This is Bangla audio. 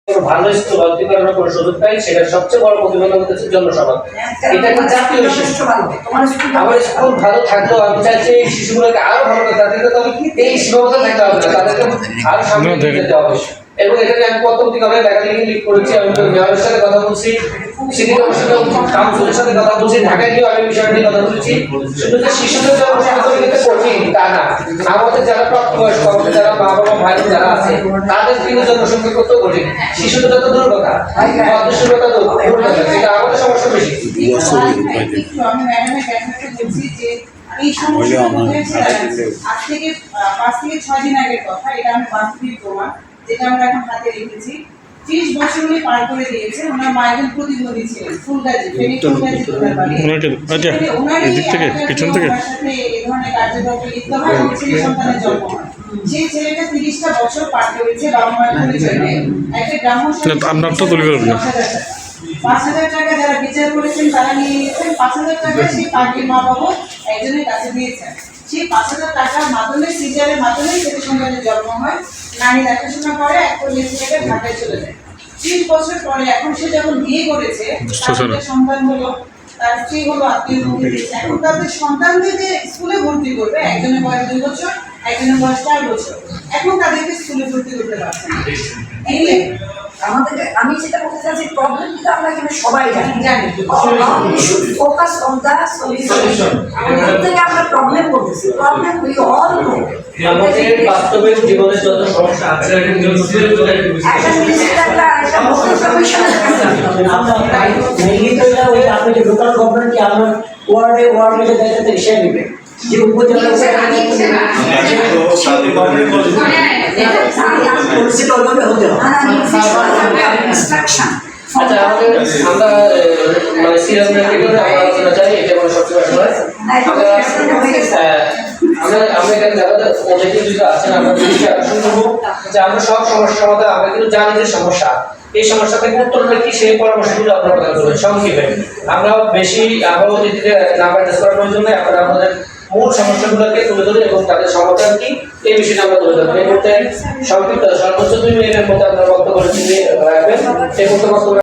ভালো স্কুল অধিকারের কোনো সুযোগ পাই, সেটার সবচেয়ে বড় প্রতিবন্ধক হচ্ছে জনসমাজ। এটা একটা জাতীয় বিশিষ্ট। আমার স্কুল ভালো থাকলেও আমি চাইছি এই শিশুগুলোকে আরো ভালো করে, তাদেরকে তো এই সীমাবদ্ধ থাকতে হবে না, তাদেরকে আরো সামনে যেতে হবে। এবং এটা আমি প্রথম দিকে অনেক লেখালেখি লিখ করেছি, আমি মেয়রের সাথে কথা বলছি, সিটি কমিশনের কাউন্সিলের সাথে কথা বলছি, ঢাকায় গিয়ে আমি বিষয় নিয়ে কথা বলছি। শুধু যে শিশুদের জন্য কঠিন তা না, আমাদের যারা প্রাপ্তবয়স্ক, আমাদের যারা মা বাবা ভাই যারা আছে, তাদের কিন্তু জনসংখ্যা করতেও কঠিন। শিশুদের তো দূর কথা, অদৃশ্যতা দূর কথা, সেটা আমাদের সমস্যা বেশি। আমি ম্যাডামের ব্যাপারটা বলছি যে এই সমস্যা আজ থেকে 5 থেকে 6 দিন আগের কথা, এটা আমি বাস্তবিক প্রমাণ, যেটা আমরা এখন হাতে রেখেছি। 30 বছর উনি পার করে দিয়েছে। ওনার মা একজন প্রতিবন্ধী ছিলেন, ফুলগাজী, ফেনী ফুলগাজী ওনার বাড়ি। এদিক থেকে পিছন থেকে সাথে এই ধরনের কার্যকলাপে লিপ্ত হয় এবং ছেলে সন্তানের জন্ম হয়। সেই ছেলেটা 30টা বছর পার করেছে বাবা মায়ের পরিচয় নিয়ে। একটা গ্রাম্য আপনার তো তুলে ধরবেন না। 5,000 টাকা যারা বিচার করেছেন তারা নিয়ে নিয়েছেন। 5,000 টাকা সেই পার্টির মা বাবা একজনের কাছে দিয়েছেন। সেই 5,000 টাকার মাধ্যমে সিজারের মাধ্যমে ছেলে সন্তানের জন্ম হয়। নানি দেখাশোনা করে, এক পর্যায়ে ছেলেটা ঢাকায় চলে যায়। 30 বছর পরে এখন সে যখন বিয়ে করেছে, সন্তান হলো, তার স্ত্রী হলো, আত্মীয় দিয়েছে। এখন তাদের সন্তানদের যে স্কুলে ভর্তি করবে, একজনের বয়স 2 বছর, একজনের বয়স 4 বছর, এখন তাদেরকে স্কুলে ভর্তি করতে পারছে না। আমাদের আমি যেটা বলতে চাচ্ছি, প্রবলেম কিন্তু আমরা এখানে সবাই জানি, ফোকাস অন দা সলিউশন। আমাদের থেকে আমরা প্রবলেম বলতেছি, প্রবলেম উই অল নো। আমাদের বাস্তবিক জীবনে যত সমস্যা আছে, একটা মিনিস্টারটা একটা মোটর কমিশনের আমরা মিলিটারিরা ওই আপনি যে লোকাল গভর্নমেন্ট আমরা ওয়ার্ডে দায়িত্ব থেকে সে নেবে যে উপজেলা হতে হবে। আচ্ছা, আমাদের আমরা মানে সিরিয়াল রেকর্ডে আমরা আলোচনা চাই, এটা মানে সবচেয়ে ভালো হয়। আমরা এখানে যারা অতিথি দুটো আছেন, আমরা দৃষ্টি আকর্ষণ করবো যে আমরা সব সমস্যার সমাধান, আমরা কিন্তু জানি যে সমস্যা, এই সমস্যা থেকে উত্তরটা কি, সেই পরামর্শগুলো আপনারা প্রদান করবেন সংক্ষেপে। আমরা বেশি আবহাওয়া অতিথিদের নাম্বার টেস্ট করার প্রয়োজন নেই, আপনারা আমাদের মূল সমস্যাগুলোকে তুলে ধরে এবং তাদের সমাধান কি এই বিষয়টা আমরা তুলে ধরবো। এই মুহূর্তে সংক্ষিপ্ত সর্বোচ্চ 2 মিনিটের মধ্যে আপনারা বক্তব্য রাখবেন। এই মুহূর্তে বক্তব্য